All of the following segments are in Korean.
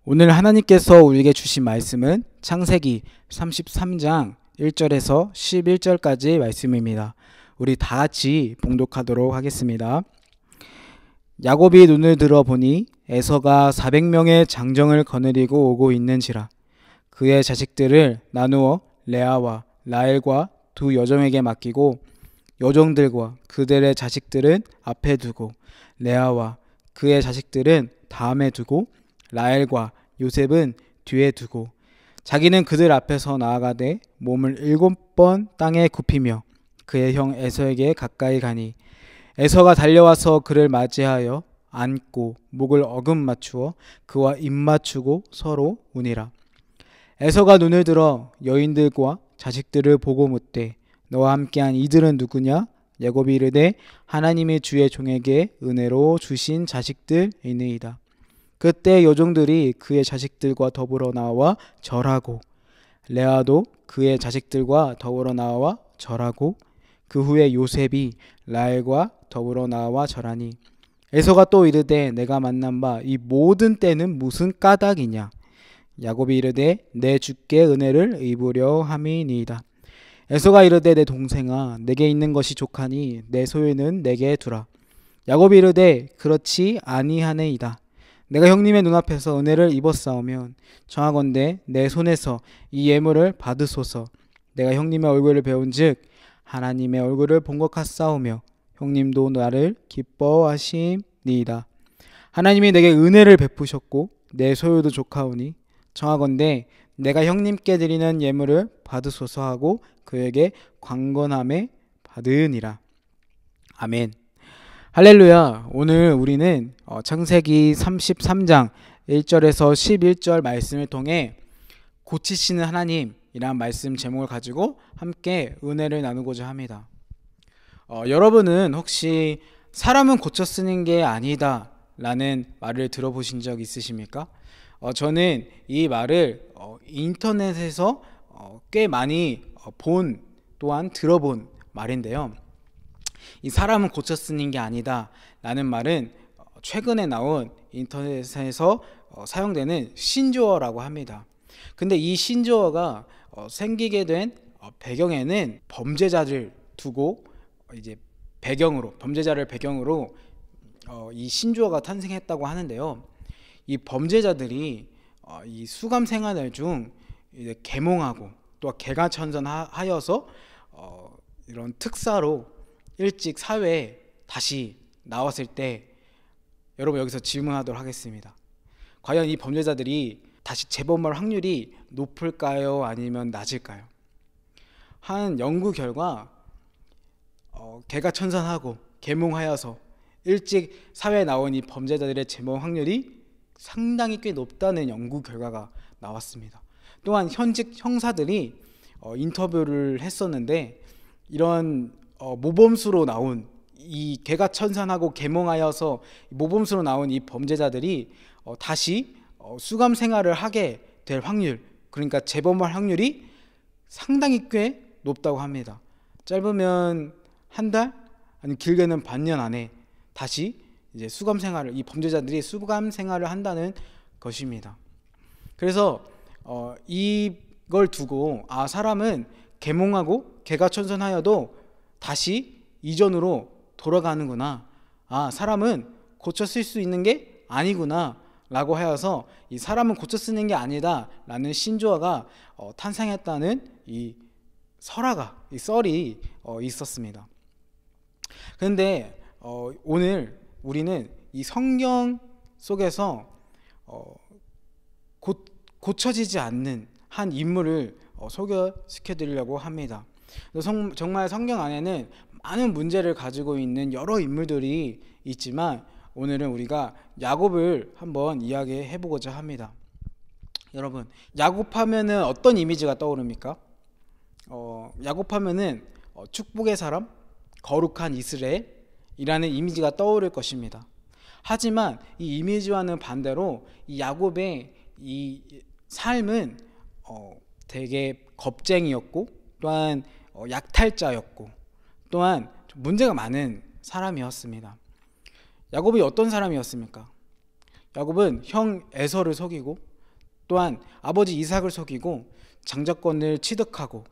오늘 하나님께서 우리에게 주신 말씀은 창세기 33장 1절에서 11절까지 말씀입니다. 우리 다 같이 봉독하도록 하겠습니다. 야곱이 눈을 들어 보니 에서가 400명의 장정을 거느리고 오고 있는지라. 그의 자식들을 나누어 레아와 라헬과 두 여종에게 맡기고 여종들과 그들의 자식들은 앞에 두고 레아와 그의 자식들은 다음에 두고 라헬과 요셉은 뒤에 두고 자기는 그들 앞에서 나아가되 몸을 7번 땅에 굽히며 그의 형 에서에게 가까이 가니 에서가 달려와서 그를 맞이하여 안고 목을 어금 맞추어 그와 입 맞추고 서로 우니라. 에서가 눈을 들어 여인들과 자식들을 보고 묻되 너와 함께한 이들은 누구냐? 야곱이 이르되 하나님이 주의 종에게 은혜로 주신 자식들이니이다. 그때 여종들이 그의 자식들과 더불어 나와 절하고 레아도 그의 자식들과 더불어 나와 절하고 그 후에 요셉이 라헬과 더불어 나와 절하니 에서가 또 이르되 내가 만난 바 이 모든 때는 무슨 까닭이냐? 야곱이 이르되 내 주께 은혜를 입으려 함이니이다. 에서가 이르되 내 동생아 내게 있는 것이 족하니 내 소유는 내게 두라. 야곱이 이르되 그렇지 아니하네이다. 내가 형님의 눈앞에서 은혜를 입었사오면 청하건대 내 손에서 이 예물을 받으소서. 내가 형님의 얼굴을 배운즉 하나님의 얼굴을 본 것 같사오며 형님도 나를 기뻐하심니이다. 하나님이 내게 은혜를 베푸셨고 내 소유도 족하오니 청하건대 내가 형님께 드리는 예물을 받으소서 하고 그에게 광건함에 받으니라. 아멘. 할렐루야. 오늘 우리는 창세기 33장 1절에서 11절 말씀을 통해 고치시는 하나님이란 말씀 제목을 가지고 함께 은혜를 나누고자 합니다. 여러분은 혹시 사람은 고쳐 쓰는 게 아니다 라는 말을 들어보신 적 있으십니까? 저는 이 말을 인터넷에서 꽤 많이 본 또한 들어본 말인데요. 이 사람은 고쳐 쓰는 게 아니다 라는 말은 최근에 나온 인터넷에서 사용되는 신조어라고 합니다. 근데 이 신조어가 생기게 된 배경에는 범죄자를 두고 이제 범죄자를 배경으로 이 신조어가 탄생했다고 하는데요. 이 범죄자들이 이 수감 생활 중 이제 계몽하고 또 개가천선하여서 이런 특사로 일찍 사회에 다시 나왔을 때 여러분 여기서 질문하도록 하겠습니다. 과연 이 범죄자들이 다시 재범할 확률이 높을까요? 아니면 낮을까요? 한 연구 결과 개가천선하고 계몽하여서 일찍 사회에 나온 이 범죄자들의 재범 확률이 상당히 꽤 높다는 연구 결과가 나왔습니다. 또한 현직 형사들이 인터뷰를 했었는데 이런 모범수로 나온 이 개가천선하고 계몽하여서 모범수로 나온 이 범죄자들이 다시 수감 생활을 하게 될 확률, 그러니까 재범할 확률이 상당히 꽤 높다고 합니다. 짧으면 한 달, 아니 길게는 반년 안에 다시 이제 수감 생활을, 이 범죄자들이 수감 생활을 한다는 것입니다. 그래서 이걸 두고 사람은 계몽하고 개가천선하여도 다시 이전으로 돌아가는구나. 사람은 고쳐 쓸 수 있는 게 아니구나 라고 하여서 이 사람은 고쳐 쓰는 게 아니다 라는 신조어가 탄생했다는 이 썰이 있었습니다. 그런데 오늘 우리는 이 성경 속에서 고쳐지지 않는 한 인물을 소개시켜 드리려고 합니다. 정말 성경 안에는 많은 문제를 가지고 있는 여러 인물들이 있지만 오늘은 우리가 야곱을 한번 이야기해 보고자 합니다. 여러분, 야곱하면은 어떤 이미지가 떠오릅니까? 야곱하면은 축복의 사람, 거룩한 이스라엘이라는 이미지가 떠오를 것입니다. 하지만 이 이미지와는 반대로 이 야곱의 이 삶은 되게 겁쟁이였고 또한 약탈자였고 또한 문제가 많은 사람이었습니다. 야곱이 어떤 사람이었습니까? 야곱은 형 에서를 속이고 또한 아버지 이삭을 속이고 장자권을 취득하고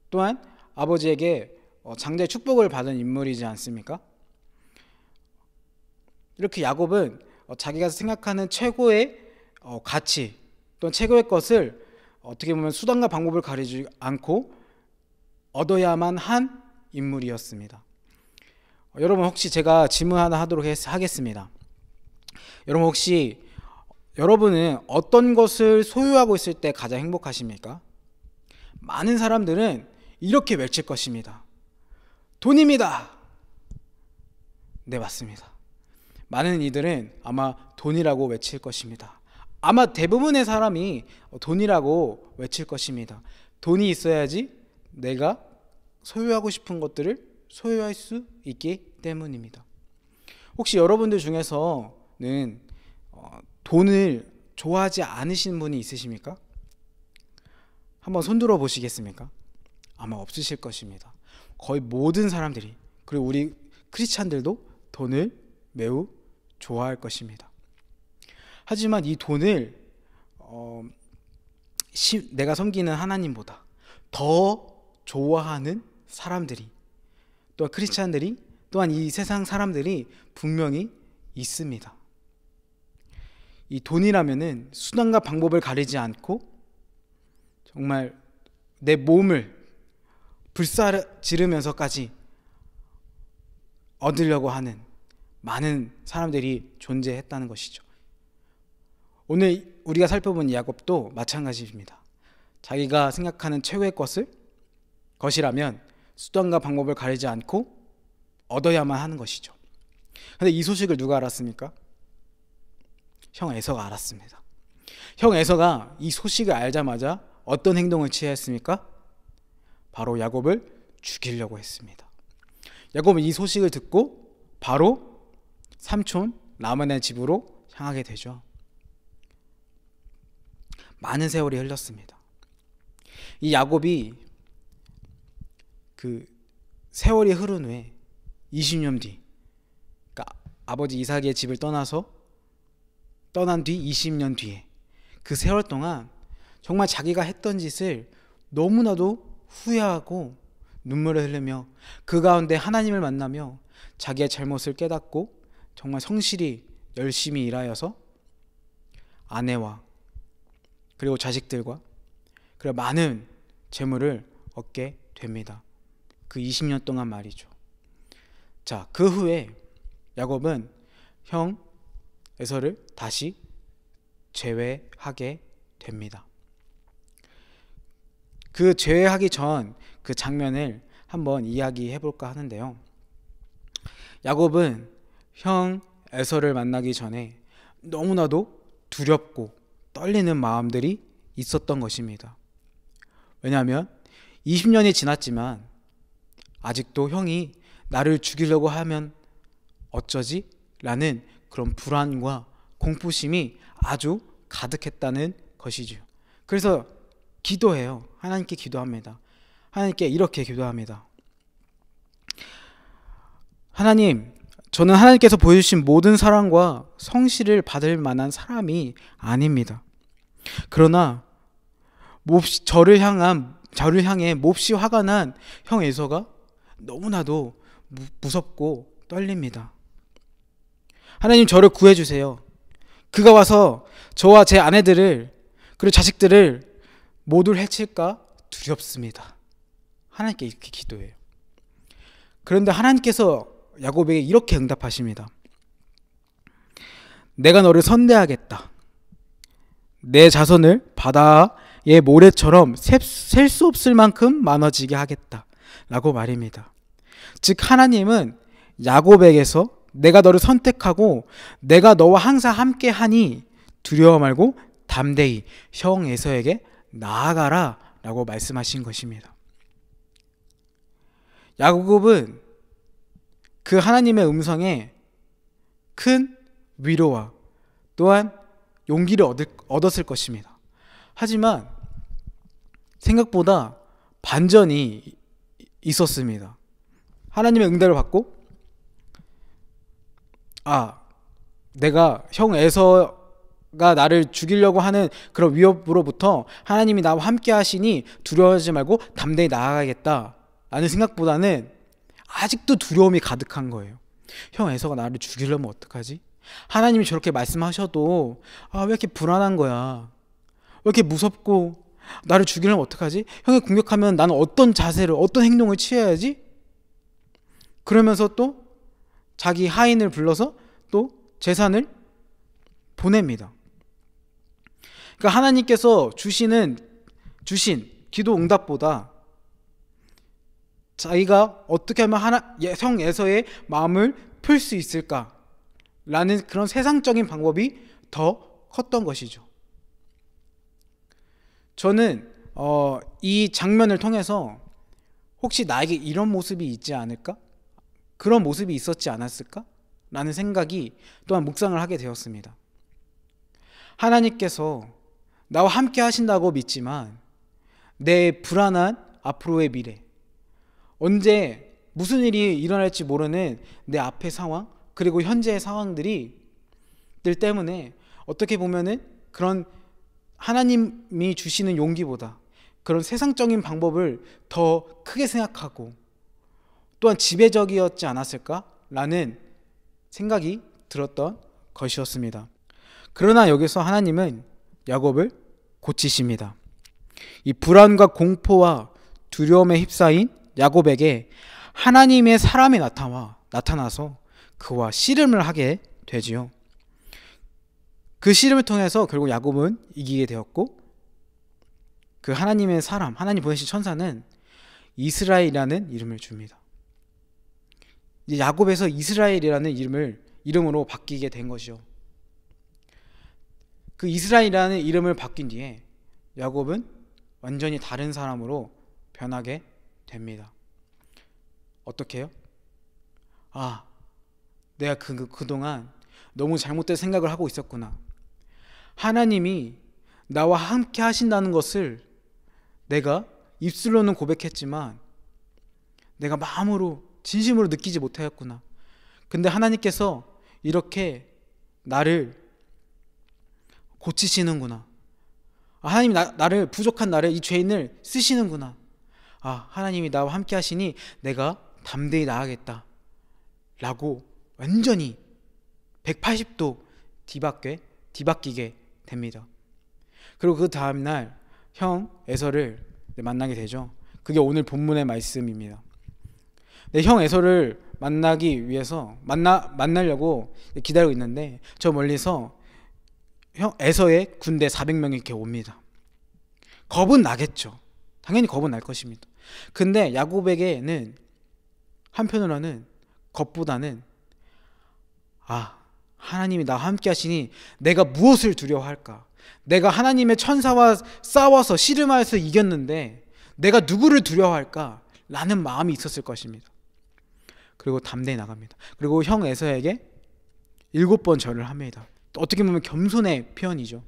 또한 아버지에게 장자의 축복을 받은 인물이지 않습니까? 이렇게 야곱은 자기가 생각하는 최고의 가치 또는 최고의 것을 어떻게 보면 수단과 방법을 가리지 않고 얻어야만 한 인물이었습니다. 여러분, 혹시 제가 질문 하나 하겠습니다. 여러분, 혹시 여러분은 어떤 것을 소유하고 있을 때 가장 행복하십니까? 많은 사람들은 이렇게 외칠 것입니다. 돈입니다. 네, 맞습니다. 많은 이들은 아마 돈이라고 외칠 것입니다. 아마 대부분의 사람이 돈이라고 외칠 것입니다. 돈이 있어야지 내가 소유하고 싶은 것들을 소유할 수 있기 때문입니다. 혹시 여러분들 중에서는 돈을 좋아하지 않으시는 분이 있으십니까? 한번 손들어 보시겠습니까? 아마 없으실 것입니다. 거의 모든 사람들이, 그리고 우리 크리스찬들도 돈을 매우 좋아할 것입니다. 하지만 이 돈을 내가 섬기는 하나님보다 더 좋아하는 사람들이, 또한 크리스찬들이, 또한 이 세상 사람들이 분명히 있습니다. 이 돈이라면은 수단과 방법을 가리지 않고 정말 내 몸을 불사지르면서까지 얻으려고 하는 많은 사람들이 존재했다는 것이죠. 오늘 우리가 살펴본 야곱도 마찬가지입니다. 자기가 생각하는 최고의 것이라면 수단과 방법을 가리지 않고 얻어야만 하는 것이죠. 그런데 이 소식을 누가 알았습니까? 형 에서가 알았습니다. 형 에서가 이 소식을 알자마자 어떤 행동을 취했습니까? 바로 야곱을 죽이려고 했습니다. 야곱은 이 소식을 듣고 바로 삼촌 라반의 집으로 향하게 되죠. 많은 세월이 흘렀습니다. 이 야곱이 그 세월이 흐른 후에 20년 뒤, 그러니까 아버지 이삭의 집을 떠난 뒤 20년 뒤에 그 세월 동안 정말 자기가 했던 짓을 너무나도 후회하고 눈물을 흘리며 그 가운데 하나님을 만나며 자기의 잘못을 깨닫고 정말 성실히 열심히 일하여서 아내와 그리고 자식들과 그리고 많은 재물을 얻게 됩니다. 그 20년 동안 말이죠. 자, 그 후에 야곱은 형 에서를 다시 제외하게 됩니다. 그 제외하기 전 그 장면을 한번 이야기해 볼까 하는데요. 야곱은 형 에서를 만나기 전에 너무나도 두렵고 떨리는 마음들이 있었던 것입니다. 왜냐하면 20년이 지났지만 아직도 형이 나를 죽이려고 하면 어쩌지? 라는 그런 불안과 공포심이 아주 가득했다는 것이죠. 그래서 기도해요. 하나님께 기도합니다. 하나님께 이렇게 기도합니다. 하나님, 저는 하나님께서 보여주신 모든 사랑과 성실을 받을 만한 사람이 아닙니다. 그러나 저를 향해 몹시 화가 난 형 에서가 너무나도 무섭고 떨립니다. 하나님, 저를 구해주세요. 그가 와서 저와 제 아내들을 그리고 자식들을 모두 해칠까 두렵습니다. 하나님께 이렇게 기도해요. 그런데 하나님께서 야곱에게 이렇게 응답하십니다. 내가 너를 선대하겠다. 내 자손을 바다의 모래처럼 셀 수 없을 만큼 많아지게 하겠다 라고 말입니다. 즉 하나님은 야곱에게서 내가 너를 선택하고 내가 너와 항상 함께하니 두려워 말고 담대히 형 에서에게 나아가라 라고 말씀하신 것입니다. 야곱은 그 하나님의 음성에 큰 위로와 또한 용기를 얻었을 것입니다. 하지만 생각보다 반전이 있었습니다. 하나님의 응답을 받고 내가 형 에서가 나를 죽이려고 하는 그런 위협으로부터 하나님이 나와 함께 하시니 두려워하지 말고 담대히 나아가겠다 라는 생각보다는 아직도 두려움이 가득한 거예요. 형 에서가 나를 죽이려면 어떡하지? 하나님이 저렇게 말씀하셔도 왜 이렇게 불안한 거야? 왜 이렇게 무섭고 나를 죽이려면 어떡하지? 형이 공격하면 나는 어떤 자세를, 어떤 행동을 취해야지? 그러면서 또 자기 하인을 불러서 또 재산을 보냅니다. 그러니까 하나님께서 주신 기도 응답보다 자기가 어떻게 하면 형 에서의 마음을 풀 수 있을까라는 그런 세상적인 방법이 더 컸던 것이죠. 저는 이 장면을 통해서 혹시 나에게 이런 모습이 있지 않을까? 그런 모습이 있었지 않았을까? 라는 생각이 또한 묵상을 하게 되었습니다. 하나님께서 나와 함께 하신다고 믿지만 내 불안한 앞으로의 미래, 언제 무슨 일이 일어날지 모르는 내 앞의 상황, 그리고 현재의 상황들 때문에 어떻게 보면은 그런 하나님이 주시는 용기보다 그런 세상적인 방법을 더 크게 생각하고 또한 지배적이었지 않았을까라는 생각이 들었던 것이었습니다. 그러나 여기서 하나님은 야곱을 고치십니다. 이 불안과 공포와 두려움에 휩싸인 야곱에게 하나님의 사람이 나타나서 그와 씨름을 하게 되지요. 그 씨름을 통해서 결국 야곱은 이기게 되었고, 그 하나님의 사람, 하나님 보내신 천사는 이스라엘이라는 이름을 줍니다. 이제 야곱에서 이스라엘이라는 이름으로 바뀌게 된 것이요. 그 이스라엘이라는 이름을 바뀐 뒤에 야곱은 완전히 다른 사람으로 변하게 됩니다. 어떻게 해요? 내가 그동안 너무 잘못된 생각을 하고 있었구나. 하나님이 나와 함께 하신다는 것을 내가 입술로는 고백했지만 내가 마음으로 진심으로 느끼지 못하였구나. 근데 하나님께서 이렇게 나를 고치시는구나. 하나님이 나를 부족한 나를, 이 죄인을 쓰시는구나. 하나님이 나와 함께 하시니 내가 담대히 나아가겠다 라고 완전히 180도 뒤바뀌게 됩니다. 그리고 그 다음날 형 에서를 만나게 되죠. 그게 오늘 본문의 말씀입니다. 형 에서를 만나기 위해서 만나려고 기다리고 있는데 저 멀리서 형 에서의 군대 400명이 이렇게 옵니다. 겁은 나겠죠. 당연히 겁은 날 것입니다. 근데 야곱에게는 한편으로는 겁보다는 하나님이 나와 함께 하시니 내가 무엇을 두려워할까? 내가 하나님의 천사와 싸워서 씨름하여서 이겼는데 내가 누구를 두려워할까? 라는 마음이 있었을 것입니다. 그리고 담대히 나갑니다. 그리고 형 에서에게 7번 절을 합니다. 어떻게 보면 겸손의 표현이죠.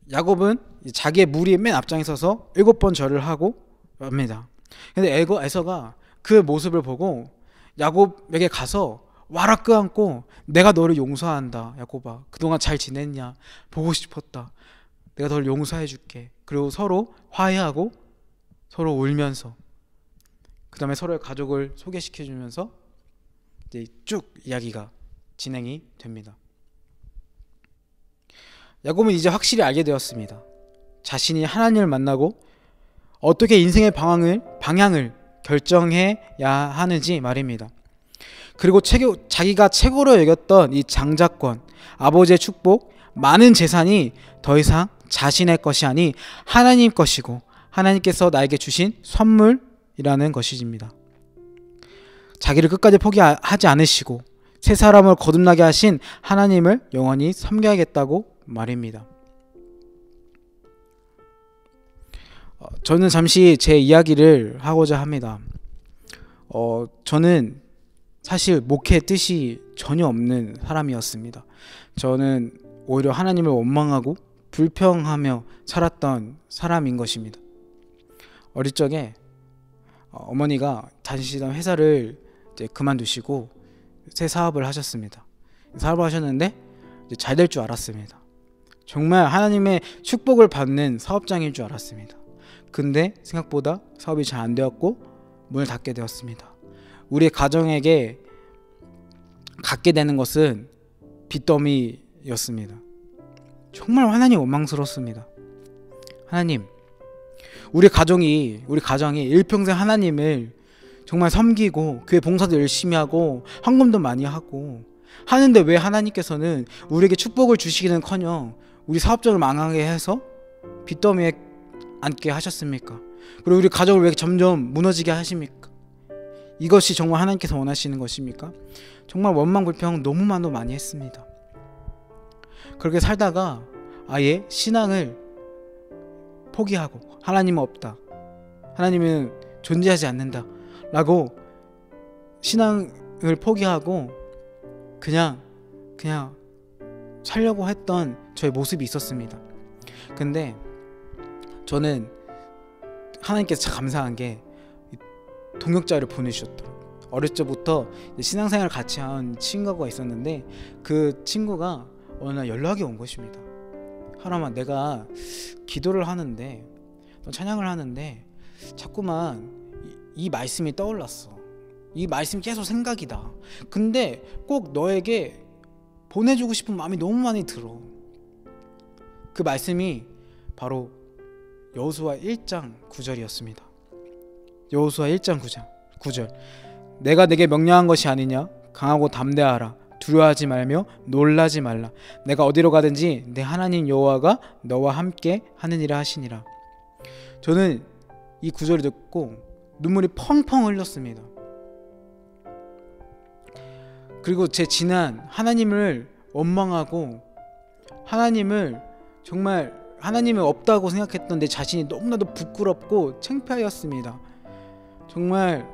야곱은 자기의 무리의 맨 앞장에 서서 7번 절을 하고 합니다. 근데 에서가 그 모습을 보고 야곱에게 가서 와라 껴안고 내가 너를 용서한다. 야곱아, 그동안 잘 지냈냐? 보고 싶었다. 내가 너를 용서해 줄게. 그리고 서로 화해하고 서로 울면서 그 다음에 서로의 가족을 소개시켜 주면서 이제 쭉 이야기가 진행이 됩니다. 야곱은 이제 확실히 알게 되었습니다. 자신이 하나님을 만나고 어떻게 인생의 방향을 결정해야 하는지 말입니다. 그리고 자기가 최고로 여겼던 이 장자권, 아버지의 축복, 많은 재산이 더 이상 자신의 것이 아니 하나님 것이고 하나님께서 나에게 주신 선물이라는 것입니다. 자기를 끝까지 포기하지 않으시고 새 사람을 거듭나게 하신 하나님을 영원히 섬겨야겠다고 말입니다. 저는 잠시 제 이야기를 하고자 합니다. 저는 사실 목회의 뜻이 전혀 없는 사람이었습니다. 저는 오히려 하나님을 원망하고 불평하며 살았던 사람인 것입니다. 어릴 적에 어머니가 다니시던 회사를 이제 그만두시고 새 사업을 하셨습니다. 사업을 하셨는데 잘 될 줄 알았습니다. 정말 하나님의 축복을 받는 사업장일 줄 알았습니다. 근데 생각보다 사업이 잘 안 되었고 문을 닫게 되었습니다. 우리 가정에게 갖게 되는 것은 빚더미였습니다. 정말 하나님 원망스럽습니다. 하나님, 우리 가정이 일평생 하나님을 정말 섬기고 교회 봉사도 열심히 하고 헌금도 많이 하고 하는데 왜 하나님께서는 우리에게 축복을 주시기는커녕 우리 사업장을 망하게 해서 빚더미에 앉게 하셨습니까? 그리고 우리 가정을 왜 점점 무너지게 하십니까? 이것이 정말 하나님께서 원하시는 것입니까? 정말 원망 불평 너무 많이 했습니다. 그렇게 살다가 아예 신앙을 포기하고 하나님은 없다, 하나님은 존재하지 않는다 라고 신앙을 포기하고 그냥 살려고 했던 저의 모습이 있었습니다. 근데 저는 하나님께서 참 감사한 게 동역자를 보내주셨더라고요. 어릴 적부터 신앙생활을 같이 한 친구가 있었는데 그 친구가 어느 날 연락이 온 것입니다. 하나만, 내가 기도를 하는데 찬양을 하는데 자꾸만 이 말씀이 떠올랐어. 이 말씀이 계속 생각이 나. 근데 꼭 너에게 보내주고 싶은 마음이 너무 많이 들어. 그 말씀이 바로 여호수아 1장 9절이었습니다. 여호수아 1장 9절. 내가 내게 명령한 것이 아니냐? 강하고 담대하라. 두려워하지 말며 놀라지 말라. 내가 어디로 가든지 내 하나님 여호와가 너와 함께 하느니라 하시니라. 저는 이 구절을 듣고 눈물이 펑펑 흘렸습니다. 그리고 제 지난 하나님을 원망하고 하나님을 정말 하나님이 없다고 생각했던 내 자신이 너무나도 부끄럽고 창피하였습니다. 정말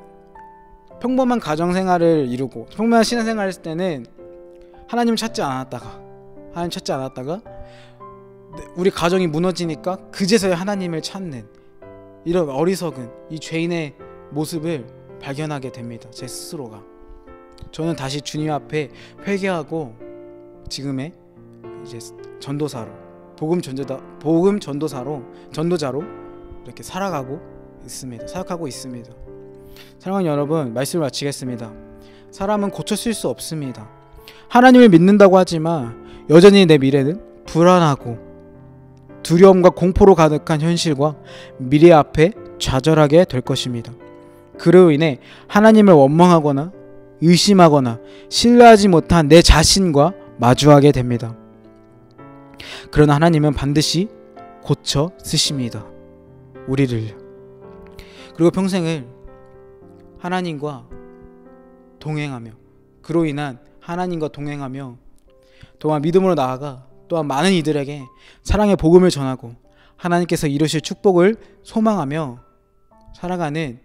평범한 가정생활을 이루고 평범한 신앙생활을 했을 때는 하나님 찾지 않았다가 우리 가정이 무너지니까 그제서야 하나님을 찾는 이런 어리석은 이 죄인의 모습을 발견하게 됩니다. 제 스스로가. 저는 다시 주님 앞에 회개하고 지금의 이제 전도사로 복음 전도자로 이렇게 살아가고 있습니다. 사랑하는 여러분, 말씀을 마치겠습니다. 사람은 고쳐질 수 없습니다. 하나님을 믿는다고 하지만 여전히 내 미래는 불안하고 두려움과 공포로 가득한 현실과 미래 앞에 좌절하게 될 것입니다. 그로 인해 하나님을 원망하거나 의심하거나 신뢰하지 못한 내 자신과 마주하게 됩니다. 그러나 하나님은 반드시 고쳐 쓰십니다. 우리를. 그리고 평생을 하나님과 동행하며 그로 인한 하나님과 동행하며 또한 믿음으로 나아가 또한 많은 이들에게 사랑의 복음을 전하고 하나님께서 이루실 축복을 소망하며 살아가는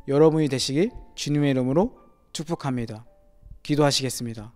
여러분이 되시길 주님의 이름으로 축복합니다. 기도하시겠습니다.